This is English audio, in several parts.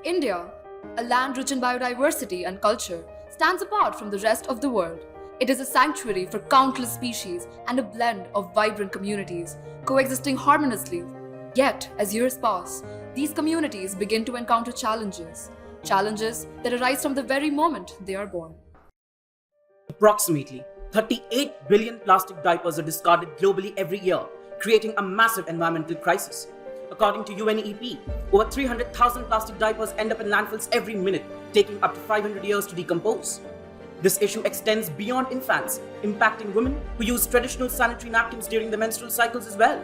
India, a land rich in biodiversity and culture, stands apart from the rest of the world. It is a sanctuary for countless species and a blend of vibrant communities coexisting harmoniously. Yet, as years pass, these communities begin to encounter challenges that arise from the very moment they are born. Approximately 38 billion plastic diapers are discarded globally every year, creating a massive environmental crisis. According to UNEP, over 300,000 plastic diapers end up in landfills every minute, taking up to 500 years to decompose. This issue extends beyond infants, impacting women who use traditional sanitary napkins during the menstrual cycles as well.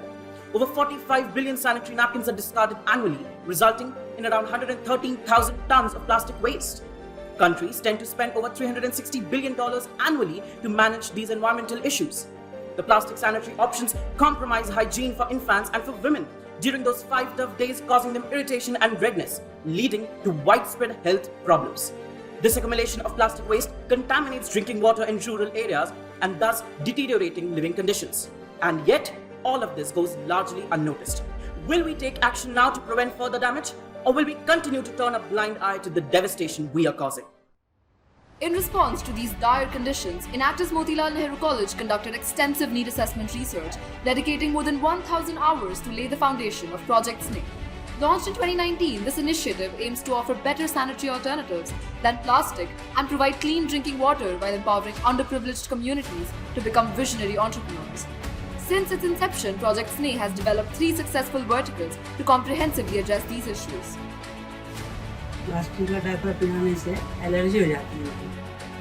Over 45 billion sanitary napkins are discarded annually, resulting in around 113,000 tons of plastic waste. Countries tend to spend over $360 billion annually to manage these environmental issues. The plastic sanitary options compromise hygiene for infants and for women during those 5 tough days, causing them irritation and redness, leading to widespread health problems. This accumulation of plastic waste contaminates drinking water in rural areas and thus deteriorating living conditions. And yet, all of this goes largely unnoticed. Will we take action now to prevent further damage, or will we continue to turn a blind eye to the devastation we are causing? In response to these dire conditions, Enactus Motilal Nehru College conducted extensive need assessment research, dedicating more than 1,000 hours to lay the foundation of Project Snake. Launched in 2019, this initiative aims to offer better sanitary alternatives than plastic and provide clean drinking water while empowering underprivileged communities to become visionary entrepreneurs. Since its inception, Project Sneh has developed 3 successful verticals to comprehensively address these issues. Plastic का diaper पहनाने से allergy हो जाती है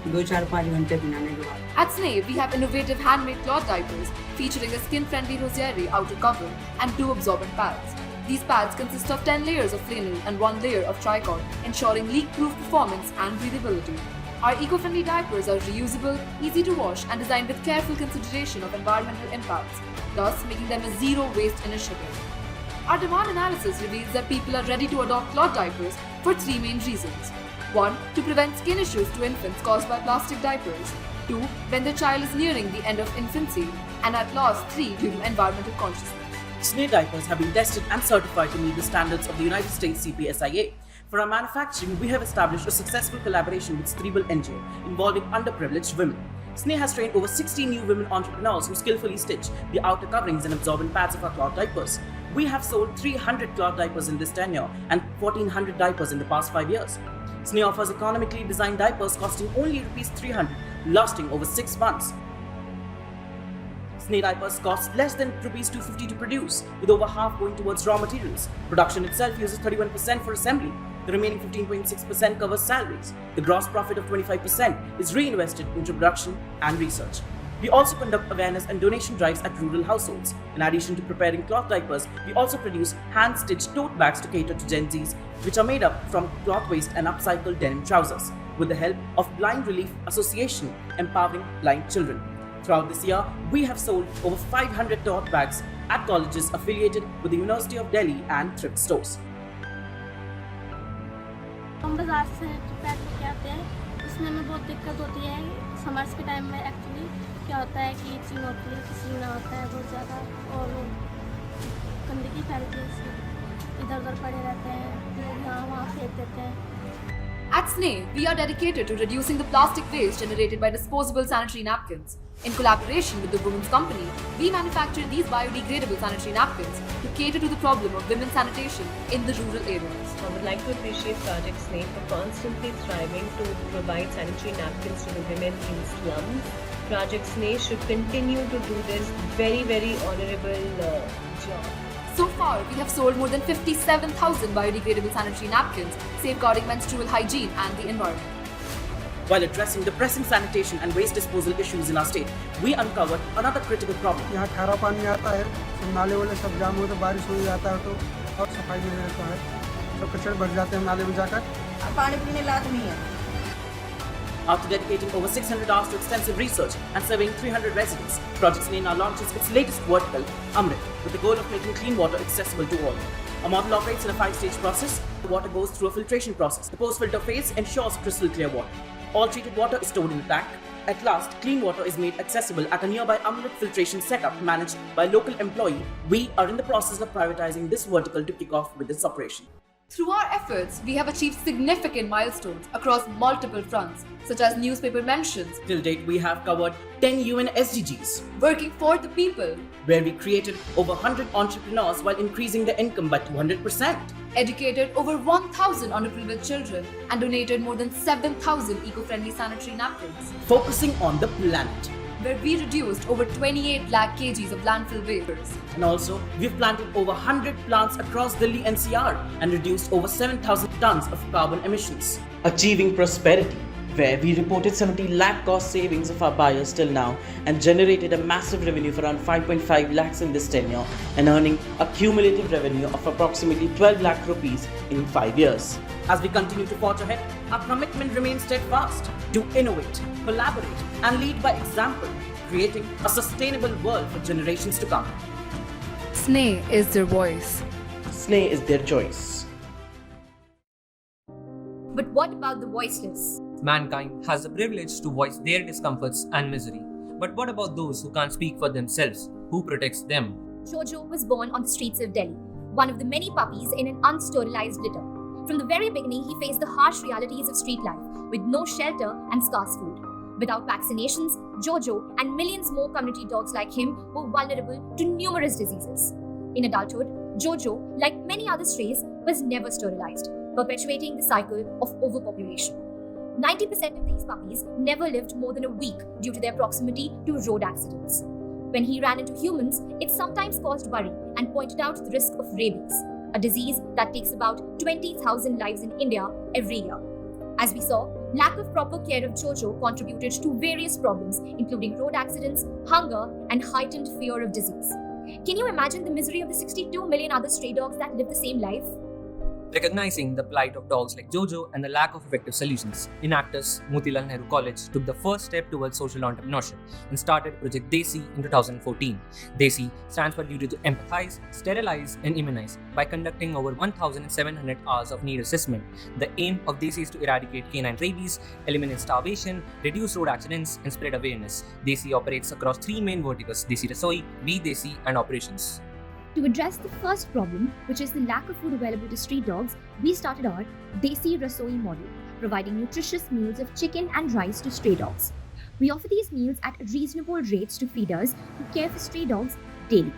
2-4-5 घंटे पहनाने के बाद। At Sneh, we have innovative handmade cloth diapers featuring a skin-friendly hosiery outer cover and 2 absorbent pads. These pads consist of 10 layers of flannel and 1 layer of trichol, ensuring leak-proof performance and breathability. Our eco-friendly diapers are reusable, easy to wash, and designed with careful consideration of environmental impacts, thus making them a zero-waste initiative. Our demand analysis reveals that people are ready to adopt cloth diapers for 3 main reasons. 1. To prevent skin issues to infants caused by plastic diapers. 2. When the child is nearing the end of infancy. And at last, 3. Due to environmental consciousness. Sneh diapers have been tested and certified to meet the standards of the United States CPSIA. For our manufacturing, we have established a successful collaboration with Cerebral NGO involving underprivileged women. Sneh has trained over 60 new women entrepreneurs who skillfully stitch the outer coverings and absorbent pads of our cloth diapers. We have sold 300 cloth diapers in this tenure and 1,400 diapers in the past 5 years. Sneh offers economically designed diapers costing only Rs 300, lasting over 6 months. Sneh diapers cost less than Rs 250 to produce, with over half going towards raw materials. Production itself uses 31% for assembly. The remaining 15.6% covers salaries. The gross profit of 25% is reinvested into production and research. We also conduct awareness and donation drives at rural households. In addition to preparing cloth diapers, we also produce hand-stitched tote bags to cater to Gen Zs, which are made up from cloth waste and upcycled denim trousers, with the help of Blind Relief Association empowering blind children. Throughout this year, we have sold over 500 tote bags at colleges affiliated with the University of Delhi and thrift stores. हम बाज़ार से pack लेके आते हैं, उसमें हमें बहुत दिक्कत होती है। समर्स के टाइम में एक्चुअली क्या होता है कि इचिंग होती है, पसीना होता है बहुत ज़्यादा और गंदगी फैलती है, इससे इधर-उधर पड़े रहते हैं, लोग यहाँ वहाँ फेंक देते हैं। At Sneh, we are dedicated to reducing the plastic waste generated by disposable sanitary napkins. In collaboration with the Women's Company, we manufacture these biodegradable sanitary napkins to cater to the problem of women's sanitation in the rural areas. I would like to appreciate Project Snake for constantly striving to provide sanitary napkins to the women in slums. Project Snake should continue to do this very honorable job. So far, we have sold more than 57,000 biodegradable sanitary napkins, safeguarding menstrual hygiene and the environment. While addressing the pressing sanitation and waste disposal issues in our state, we uncovered another critical problem. यहाँ खारा पानी आता है, सब नाले वाले सब जाम होते, बारिश हो जाता है तो और सफाई नहीं रहता है, सब कचरे भर जाते हैं नाले में जाकर। पानी पीने लायक नहीं है। After dedicating over 600 hours to extensive research and surveying 300 residents, Project Sneh now launches its latest vertical, Amrit, with the goal of making clean water accessible to all. A model operates in a 5-stage process. The water goes through a filtration process. The post-filter phase ensures crystal clear water. All treated water is stored in a tank. At last, clean water is made accessible at a nearby Amrit filtration setup managed by a local employee. We are in the process of privatizing this vertical to kick off with this operation. Through our efforts, we have achieved significant milestones across multiple fronts, such as newspaper mentions, Till date, we have covered 10 UN SDGs, working for the people, where we created over 100 entrepreneurs while increasing their income by 200%. educated over 1,000 underprivileged children, and donated more than 7,000 eco-friendly sanitary napkins, Focusing on the planet. where we reduced over 28 lakh kgs of landfill waste. And also, we've planted over 100 plants across Delhi NCR and reduced over 7,000 tons of carbon emissions. Achieving prosperity, where we reported 70 lakh cost savings of our buyers till now and generated a massive revenue of around 5.5 lakhs in this tenure and earning a cumulative revenue of approximately 12 lakh rupees in 5 years. As we continue to forge ahead, our commitment remains steadfast to innovate, collaborate, and lead by example, creating a sustainable world for generations to come. Sneh is their voice. Sneh is their choice. But what about the voiceless? Mankind has the privilege to voice their discomforts and misery. But what about those who can't speak for themselves? Who protects them? Jojo was born on the streets of Delhi, one of the many puppies in an unsterilized litter. From the very beginning, he faced the harsh realities of street life with no shelter and scarce food. Without vaccinations, Jojo and millions more community dogs like him were vulnerable to numerous diseases. In adulthood, Jojo, like many other strays, was never sterilized, perpetuating the cycle of overpopulation. 90% of these puppies never lived more than a week due to their proximity to road accidents. When he ran into humans, it sometimes caused worry and pointed out the risk of rabies, a disease that takes about 20,000 lives in India every year. As we saw, lack of proper care of Jojo contributed to various problems, including road accidents, hunger, and heightened fear of disease. Can you imagine the misery of the 62 million other stray dogs that live the same life? Recognizing the plight of dogs like Jojo and the lack of effective solutions, Enactus Motilal Nehru College took the first step towards social entrepreneurship and started Project Desi in 2014. Desi stands for Duty to Empathize, Sterilize and Immunize. By conducting over 1,700 hours of need assessment, the aim of Desi is to eradicate canine rabies, eliminate starvation, reduce road accidents and spread awareness. Desi operates across three main verticals: Desi Rasoi, Be Desi and Operations. To address the first problem, which is the lack of food available to street dogs, we started our Desi Rasoi model, providing nutritious meals of chicken and rice to stray dogs. We offer these meals at reasonable rates to feeders who care for stray dogs daily.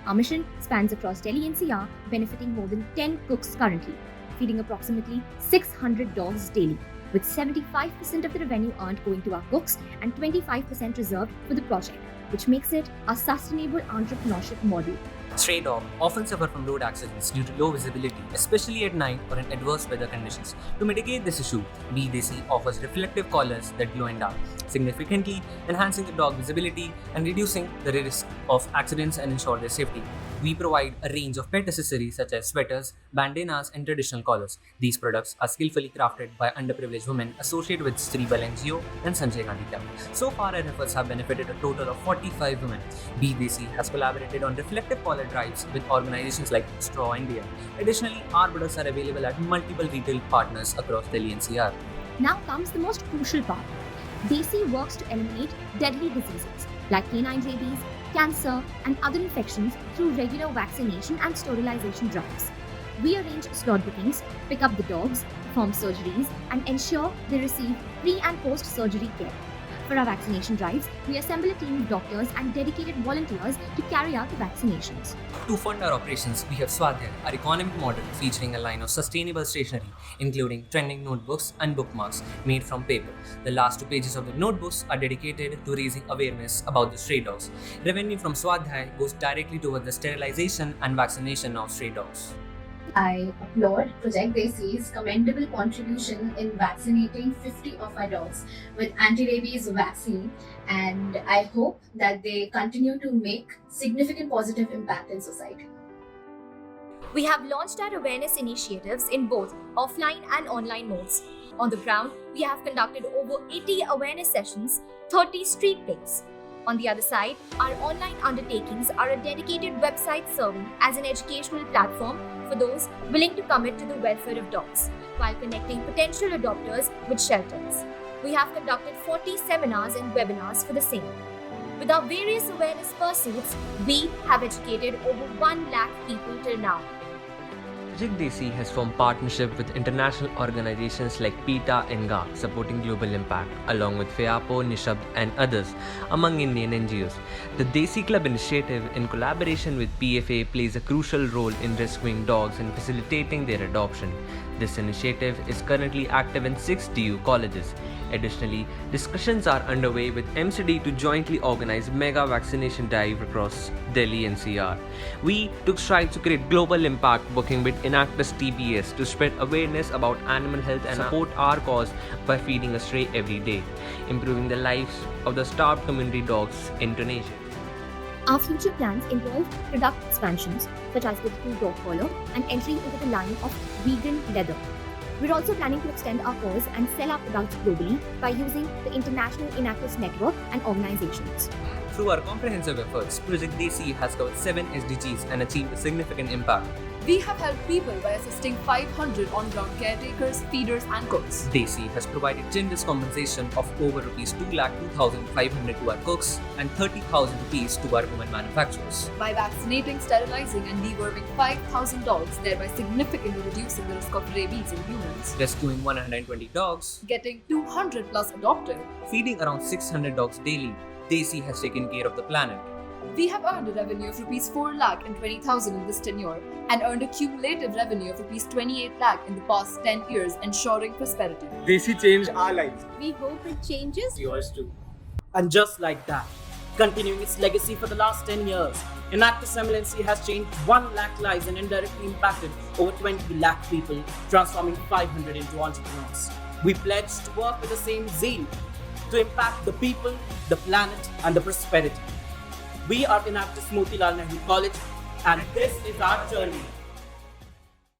Our mission spans across Delhi NCR, benefiting more than 10 cooks currently, feeding approximately 600 dogs daily, with 75% of the revenue earned going to our cooks and 25% reserved for the project, which makes it a sustainable entrepreneurship model. Stray dogs often suffer from road accidents due to low visibility, especially at night or in adverse weather conditions. To mitigate this issue, Be Desi offers reflective collars that glow in dark, significantly enhancing the dog visibility and reducing the risk of accidents and ensure their safety. We provide a range of pet accessories such as sweaters, bandanas, and traditional collars. These products are skillfully crafted by underprivileged women associated with Cerebral NGO and Sanjay Gandhi Club. So far, our efforts have benefited a total of 45 women. Be Desi has collaborated on reflective collar drives with organizations like Straw India. Additionally, our products are available at multiple retail partners across Delhi NCR. Now comes the most crucial part. Desi works to eliminate deadly diseases like canine rabies, cancer, and other infections through regular vaccination and sterilization drives. We arrange slot bookings, pick up the dogs, perform surgeries, and ensure they receive pre- and post-surgery care. For our vaccination drives, we assemble a team of doctors and dedicated volunteers to carry out the vaccinations. To fund our operations, we have Swadhyay, our economic model featuring a line of sustainable stationery, including trending notebooks and bookmarks made from paper. The last 2 pages of the notebooks are dedicated to raising awareness about the stray dogs. Revenue from Swadhyay goes directly towards the sterilization and vaccination of stray dogs. I applaud Project Desi's commendable contribution in vaccinating 50 of our dogs with anti-rabies vaccine, and I hope that they continue to make significant positive impact in society. We have launched our awareness initiatives in both offline and online modes. On the ground, we have conducted over 80 awareness sessions, 30 street plays. On the other side, our online undertakings are a dedicated website serving as an educational platform for those willing to commit to the welfare of dogs, while connecting potential adopters with shelters. We have conducted 40 seminars and webinars for the same. With our various awareness pursuits, we have educated over 1 lakh people till now. Project Desi has formed partnership with international organizations like PETA and GA, supporting global impact, along with FEAPO, Nishabd and others among Indian NGOs. The Desi Club initiative, in collaboration with PFA, plays a crucial role in rescuing dogs and facilitating their adoption. This initiative is currently active in 6 DU colleges. Additionally, discussions are underway with MCD to jointly organize mega vaccination drive across Delhi NCR. We took strides to create global impact, working with Enactus TBS to spread awareness about animal health and support our cause by feeding a stray every day, improving the lives of the starved community dogs in Tunisia. Our future plans involve product expansions, such as the True Dog Collar and entry into the line of vegan leather. We're also planning to extend our cause and sell our products globally by using the International Enactus Network and organizations. Through our comprehensive efforts, Project Desi has covered 7 SDGs and achieved a significant impact. We have helped people by assisting 500 on-ground caretakers, feeders and cooks. Desi has provided generous compensation of over Rs 2,02,500 to our cooks and 30,000 rupees to our women manufacturers. By vaccinating, sterilizing and deworming 5,000 dogs, thereby significantly reducing the risk of rabies in humans. Rescuing 120 dogs, Getting 200 plus adopted. feeding around 600 dogs daily, Desi has taken care of the planet. We have earned a revenue of Rs 4 lakh and 20,000 in this tenure and earned a cumulative revenue of Rs 28 lakh in the past 10 years, ensuring prosperity. Desi changed our lives. We hope it changes. Yours too. And just like that, continuing its legacy for the last 10 years, Enactus MLNC has changed 1 lakh lives and indirectly impacted over 20 lakh people, transforming 500 into entrepreneurs. We pledge to work with the same zeal to impact the people, the planet, and the prosperity. We are Enactus Motilal Nehru College, and this is our journey.